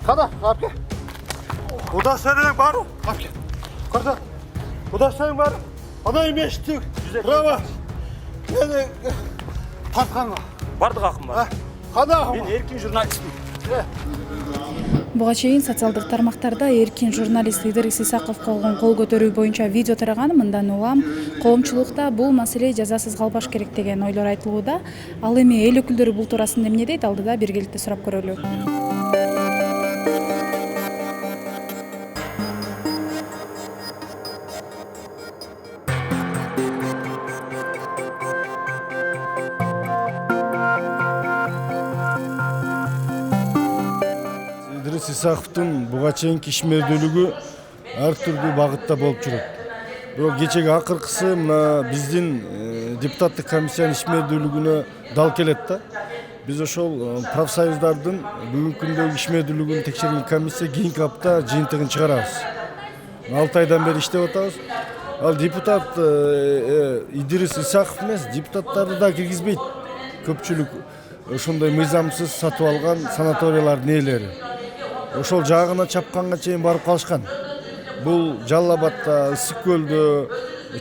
Kada, apke. Udaşların var mı? Apke. Kada. Udaşların var mı? Ana imeştik. Bravo. Ne? Tapkanга. Бардық ақым бар. Kada. Мен еркін журналистпін. Буга чейин социалдык тармактарда эркин журналист Идирис Исаковго болгон кол көтөрүү боюнча видео тараган. Мындан улам коомчулукта бул маселе жазасыз калбаш керек деген ойлор айтылууда. Ал эми эл өкүлдөрү бул туурасында эмне дейт? Алдыда биргеликте сурап көрөлү. Идирис Исаковдун буга чейинки ишмердүүлүгү ар түрдүү багытта болуп жүрөт. Бирок кечеги акыркысы мына биздин депутаттык комиссиянын ишмердүүлүгүнө дал келет да. Биз ошол профсоюздардын бүгүнкү күндөгү ишмердүүлүгүн текшерген комиссия кийинки апта жыйынтыгын чыгарабыз. 6 айдан бери иштеп атабыз. Ал депутат Идирис Исаков эмес, депутаттарды да киргизбейт. Көпчүлүк ошондой мыйзамсыз сатып алган санаториялардын ээлери. Ошол жаагына чапканга чейин барып калышкан. Бул Жалал-Абадта, Ысык көлдө,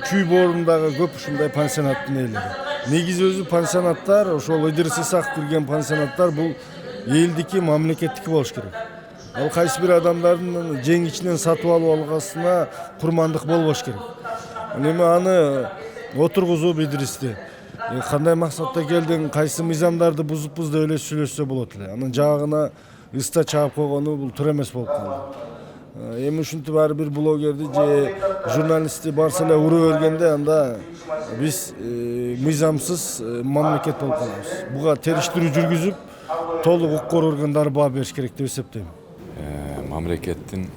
Чүй боорундагы көп ушундай пансионаттын ээлери. Негизи өзү пансионаттар, ошол Идирис Исаков кирген пансионаттар бул элдики, мамлекеттики болуш керек. Ал кайсы бир адамдардын жең ичинен сатып алып алгасына курмандык болбош керек. Эми аны отургузуп Идиристи кандай максатта келдиң, кайсы мыйзамдарды бузуппуз деп эле сүйлөшсө болот эле. Анын жаагына ыста чаап койгону бул туура эмес болуп калды. Эми ушинтип ар бир блогерди же журналистти барса эле ура бергенде анда биз мыйзамсыз мамлекет болуп калабыз. Буга териштирүү жүргүзүп, толук укук органдары баа бериш керек деп эсептейм. Мамлекеттин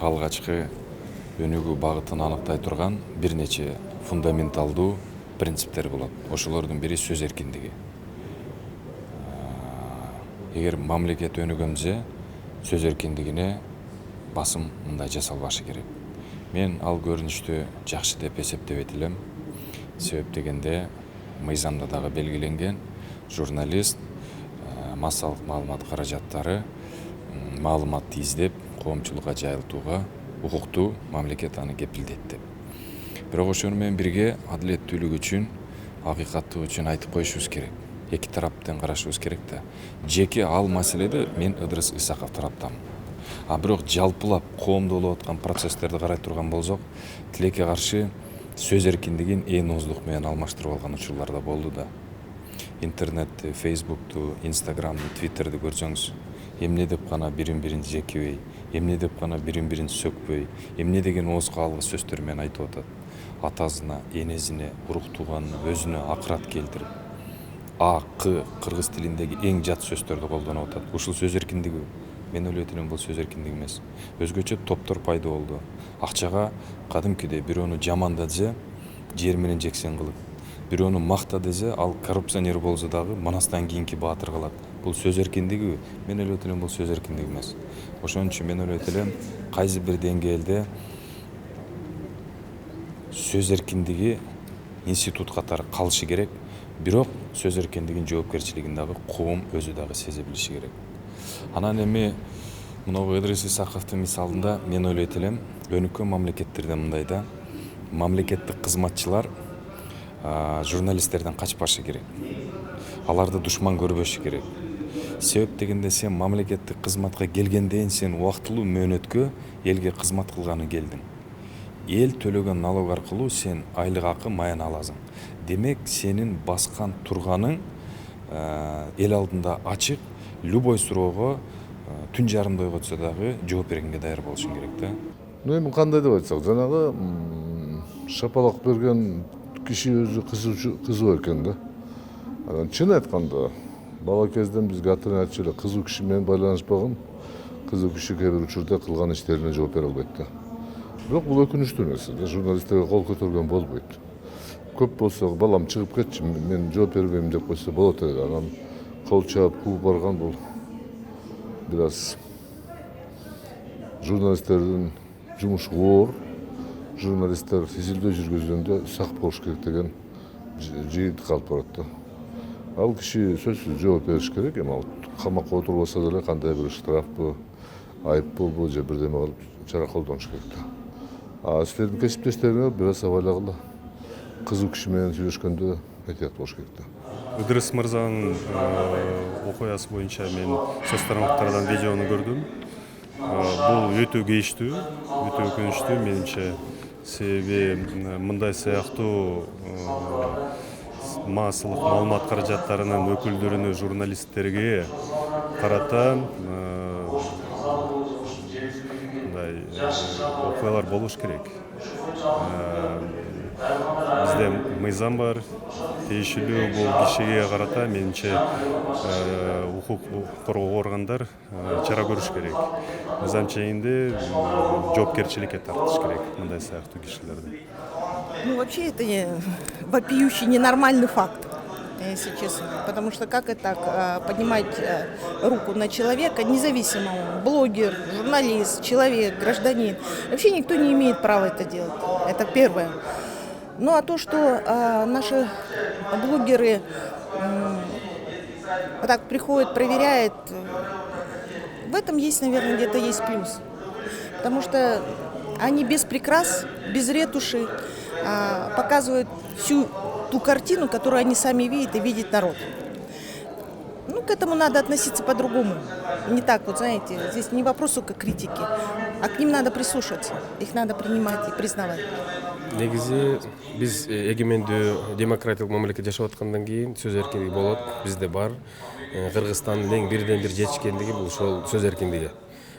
алгачкы өнүгүү багытын аныктай турган бир нече фундаменталдуу принциптер болот. Ошолордун бири сөз эркиндиги. Эгер мамлекет өнүгөнсө, сөз эркиндигине басым мындай жасалбашы керек. Мен ал көрүнүштү жакшы деп эсептебейт элем. Себеп дегенде мыйзамда дагы белгиленген журналист массалык маалымат каражаттары маалыматты издеп коомчулукка жайылтууга укуктуу, мамлекет аны кепилдейт деп. Бирок ошону менен бирге адилеттүүлүк үчүн, акыйкаттык үчүн айтып коюшубуз керек. Эки тараптан карашыбыз керек да. Жеке ал маселеде мен Идирис Исаков тараптамын. Бирок жалпылап коомдо болуп аткан процесстерди карай турган болсок, тилекке каршы сөз эркиндигин ээн ооздук менен алмаштырып алган учурлар да болду да. Интернетти, Фейсбукту, Инстаграмды, Твиттерди көрсөңүз, эмне деп гана бирин-бирин жекебей, эмне деп гана бирин-бирин сөкпөй, эмне деген ооз каалгы сөздөр менен айтып атат. Атасына, энесине, урук тууганына, өзүнө акырат келтирип, кыргыз тилиндеги эң жат сөздөрдү колдонуп атат. Ушул сөз эркиндиги. Мен ойлойт элем бул сөз эркиндиги эмес. Өзгөчө топтор пайда болду. Акчага кадимкидей бирөөнү жаманда десе, жер менен жексен кылып, бирөөнү макта десе, ал коррупционер болсо дагы манастан кийинки баатыр кылат. Бул сөз эркиндиги. Мен ойлойт элем бул сөз эркиндиги эмес. Ошон үчүн мен ойлойт элем, кайсы бир деңгээлде сөз эркиндиги институт катары калышы керек. Бирок сөз эркиндигинин жоопкерчилигин дагы коом өзү дагы сезе билиши керек. Анан эми мынау Идирис Исаковдун мисалында мен ойлойт элем, өнүккөн мамлекеттерде мындайда мамлекеттик кызматчылар журналисттерден качпашы керек. Аларды душман көрбөшү керек. Себеп дегенде сен мамлекеттик кызматка келгенден сен убактылуу мөөнөткө элге кызмат кылганы келдиң. Эл төлөгөн налог аркылуу сен айлык акы маян аласың. Демек сенин баскан турганың эл алдында ачык, любой суроого түн жарымда ойготсо дагы жооп бергенге даяр болушуң керек да. Эми кандай деп айтсак, жанагы шапалак берген киши өзү кызуу экен да. Чын айтканда, бала кезден бизге ата-эне айтчу эле, кызуу киши менен байланышпаган, кызуу киши кээ бир учурда кылган иштерине жооп бере албайт да. Бирок бул өкүнүчтүү нерсе да, журналисттерге кол көтөргөн болбойт. Көп болсо балам чыгып кетчи, мен жооп бербейм деп койсо болот эле. Анан кол чаап кууп барган бул бир аз журналисттердин жумушу оор. Журналисттер изилдөө жүргүзгөндө сак болуш керек деген жыйынтык калып барат да. Ал киши сөзсүз жооп бериш керек. Эми ал камакка отурбаса деле кандай бир штрафпы айыппул же бирдеме кылып чара колдонуш керек да. Силердин кесиптештериңер бир аз абайлагыла. Кызуу киши менен сүйлөшкөндө этият болуш керек да. Ыдырыс мырзанын окуясы боюнча мен соц тармактардан видеону көрдүм. Бул өтө кейиштүү, өтө өкүнүчтүү менимче. Себеби мындай сыяктуу массалык маалымат каражаттарынын өкүлдөрүнө, журналисттерге карата мындай окуялар болуш керек. Бизде мыйзам бар, тийиштүү бул кишиге карата менимче укук коргоо органдар чара көрүш керек. Мыйзам чегинде жоопкерчиликке тартыш керек мындай сыяктуу кишилерди. Ну, вообще это вопиющий ненормальный факт, если честно. Потому что как это так, поднимать руку на человека, независимо он, блогер, журналист, человек, гражданин. Вообще никто не имеет права это делать. Это первое. Ну, а то, что наши блогеры вот так приходят, проверяют, в этом есть, наверное, где-то есть плюс. Потому что они без прикрас, без ретуши показывают всю ту картину, которую они сами видят и видит народ. Ну, к этому надо относиться по-другому. Не так, вот знаете, здесь не вопрос только критики, а к ним надо прислушиваться, их надо принимать и признавать. Негизи биз эгемендүү демократиялык мамлекет жашап аткандан кийин сөз эркиндиги болот, бизде бар. Кыргызстандын эң бирден бир жетишкендиги бул ошол сөз эркиндиги.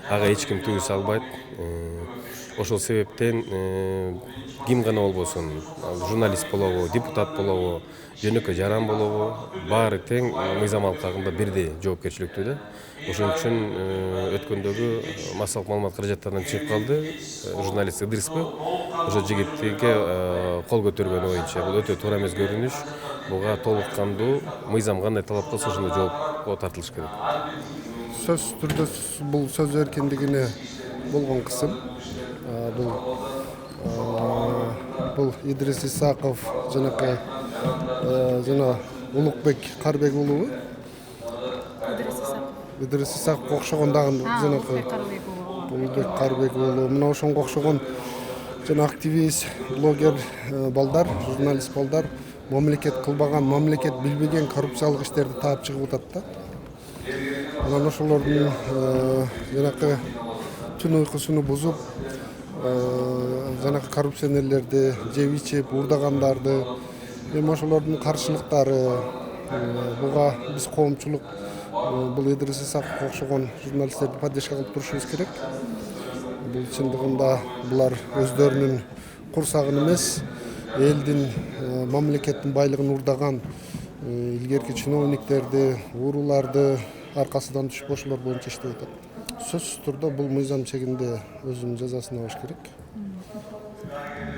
Ага эч ким тыюу салбайт. Ошол себептен ким гана болбосун, журналист болобу, депутат болобу, жөнөкөй жаран болобу, баары тең мыйзам алкагында бирдей жоопкерчиликтүү да. Ошон үчүн өткөндөгү массалык маалымат каражаттарынан чыгып калды журналист Ыдырыспы. Ошол жигитке кол көтөргөнү боюнча бул өтө туура эмес көрүнүш. Буга толук кандуу мыйзам кандай талап кылса ошондой жоопко тартылыш керек. Сөз түрдө бул сөз эркиндигине болгон кысым. Бул Идрис Исаков жана Улукбек Карбек уулу. Идрис Исаков окшогон дагы жанакы Улукбек Карбек уулу. Мына ошонго окшогон жана активист, блогер балдар, журналист балдар мамлекет кылбаган, мамлекет билбеген коррупциялык иштерди таап чыгып атат да. Анан ошолордун жанакы түн уйкусуну бузуп, жанакы коррупционерлерди жеп ичип уурдагандарды, эми ошолордун каршылыктары, буга биз коомчулук бул Идрис Исаковго окшогон журналисттерди поддержка кылып турушубуз керек. Бул чындыгында булар өздөрүнүн курсагын эмес, элдин, мамлекеттин байлыгын уурдаган илгерки чиновниктерди, ууруларды аркасынан түшүп ошолор боюнча иштеп атат. Сөзсүз түрдө бул мыйзам чегинде өзүнүн жазасын алыш керек.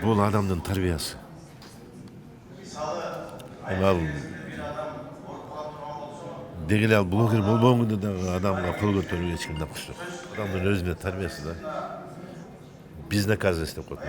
Бул адамдын тарбиясы. Ал дегеле ал блогер болбогонда дагы адамга кол көтөрүүгө эч кимде укук жок. Адамдын өзүнө тарбиясы да. Биз наказывать деп коет.